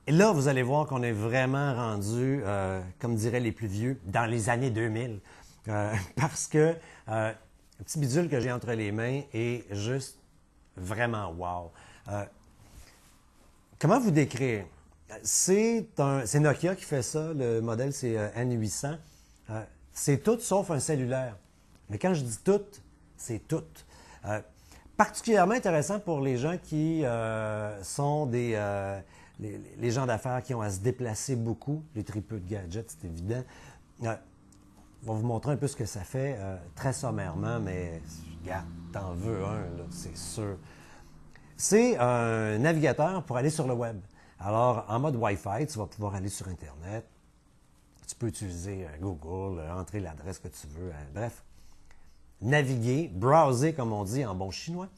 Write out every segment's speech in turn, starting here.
Et là, vous allez voir qu'on est vraiment rendu, comme diraient les plus vieux, dans les années 2000. Parce que le petit bidule que j'ai entre les mains est juste vraiment wow. Comment vous décrire? C'est Nokia qui fait ça, le modèle c'est N800. C'est tout sauf un cellulaire. Mais quand je dis tout, c'est tout. Particulièrement intéressant pour les gens qui sont les gens d'affaires qui ont à se déplacer beaucoup, les tripeux de gadgets, c'est évident. On va vous montrer un peu ce que ça fait, très sommairement, mais regarde, t'en veux un, là, c'est sûr. C'est un navigateur pour aller sur le web. Alors, en mode Wi-Fi, tu vas pouvoir aller sur Internet. Tu peux utiliser Google, entrer l'adresse que tu veux. Bref, naviguer, browser, comme on dit en bon chinois.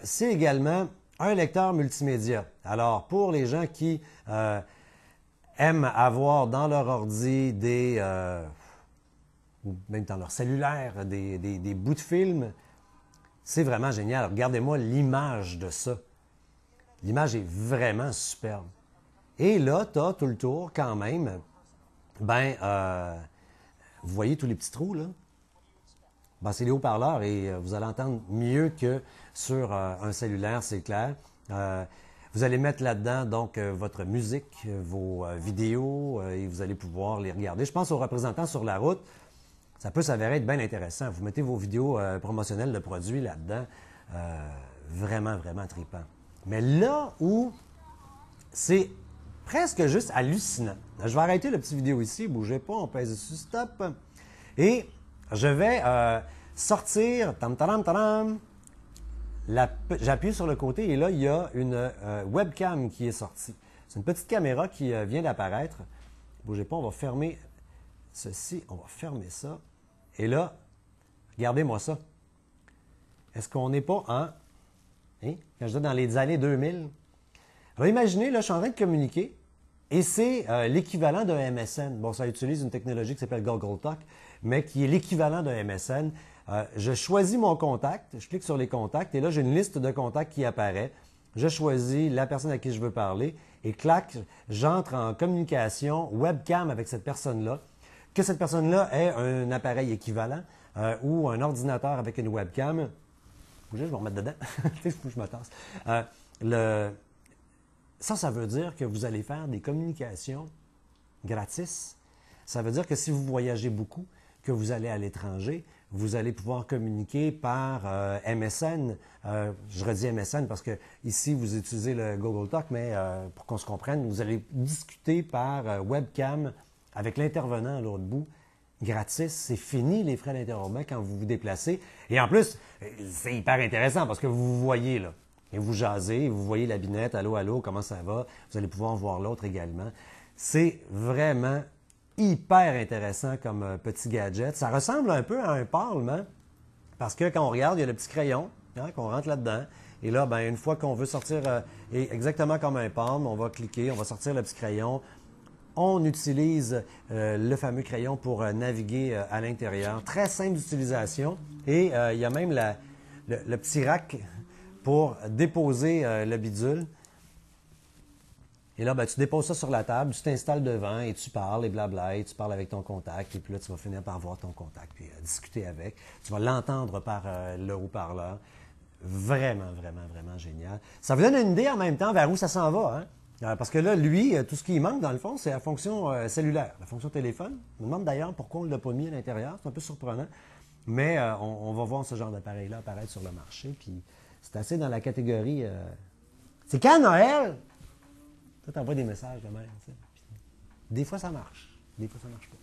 C'est également un lecteur multimédia. Alors, pour les gens qui aiment avoir dans leur ordi ou même dans leur cellulaire, des bouts de film, c'est vraiment génial. Regardez-moi l'image de ça. L'image est vraiment superbe. Et là, tu as tout le tour quand même. Vous voyez tous les petits trous, là? Ben, c'est les haut-parleurs et vous allez entendre mieux que sur un cellulaire, c'est clair. Vous allez mettre là-dedans donc votre musique, vos vidéos et vous allez pouvoir les regarder. Je pense aux représentants sur la route. Ça peut s'avérer être bien intéressant. Vous mettez vos vidéos promotionnelles de produits là-dedans. Vraiment, vraiment trippant. Mais là où c'est presque juste hallucinant. Je vais arrêter la petite vidéo ici. Bougez pas, on pèse sur stop. Et je vais sortir. J'appuie sur le côté et là, il y a une webcam qui est sortie. C'est une petite caméra qui vient d'apparaître. Bougez pas, on va fermer ceci. On va fermer ça. Et là, regardez-moi ça. Est-ce qu'on n'est pas en... Hein? Quand je dis dans les années 2000. Alors imaginez, là, je suis en train de communiquer et c'est l'équivalent d'un MSN. Bon, ça utilise une technologie qui s'appelle Google Talk, mais qui est l'équivalent d'un MSN. Je choisis mon contact, je clique sur les contacts et là, j'ai une liste de contacts qui apparaît. Je choisis la personne à qui je veux parler et clac, j'entre en communication webcam avec cette personne-là. Que cette personne-là ait un appareil équivalent ou un ordinateur avec une webcam. Je vais me remettre dedans. Il faut que je me tasse. Ça veut dire que vous allez faire des communications gratis. Ça veut dire que si vous voyagez beaucoup, que vous allez à l'étranger, vous allez pouvoir communiquer par MSN. Je redis MSN parce que ici, vous utilisez le Google Talk, mais pour qu'on se comprenne, vous allez discuter par webcam avec l'intervenant à l'autre bout. Gratis, c'est fini les frais d'intervention quand vous vous déplacez. Et en plus, c'est hyper intéressant parce que vous vous voyez là. Et vous jasez, vous voyez la binette, allô, allô, comment ça va? Vous allez pouvoir voir l'autre également. C'est vraiment hyper intéressant comme petit gadget. Ça ressemble un peu à un palm, hein? Parce que quand on regarde, il y a le petit crayon, hein, qu'on rentre là-dedans. Et là, ben, une fois qu'on veut sortir, exactement comme un palm, on va cliquer, on va sortir le petit crayon. On utilise le fameux crayon pour naviguer à l'intérieur. Très simple d'utilisation. Et il y a même le petit rack pour déposer le bidule. Et là, ben, tu déposes ça sur la table, tu t'installes devant et tu parles et blabla, et tu parles avec ton contact. Et puis là, tu vas finir par voir ton contact puis discuter avec. Tu vas l'entendre par le haut-parleur. Vraiment, vraiment, vraiment génial. Ça vous donne une idée en même temps vers où ça s'en va, hein? Parce que là, lui, tout ce qui manque, dans le fond, c'est la fonction cellulaire, la fonction téléphone. Je me demande d'ailleurs pourquoi on ne l'a pas mis à l'intérieur. C'est un peu surprenant. Mais on va voir ce genre d'appareil-là apparaître sur le marché. Puis c'est assez dans la catégorie... C'est quand Noël? Toi, t'envoies des messages de même. Des fois, ça marche. Des fois, ça marche pas.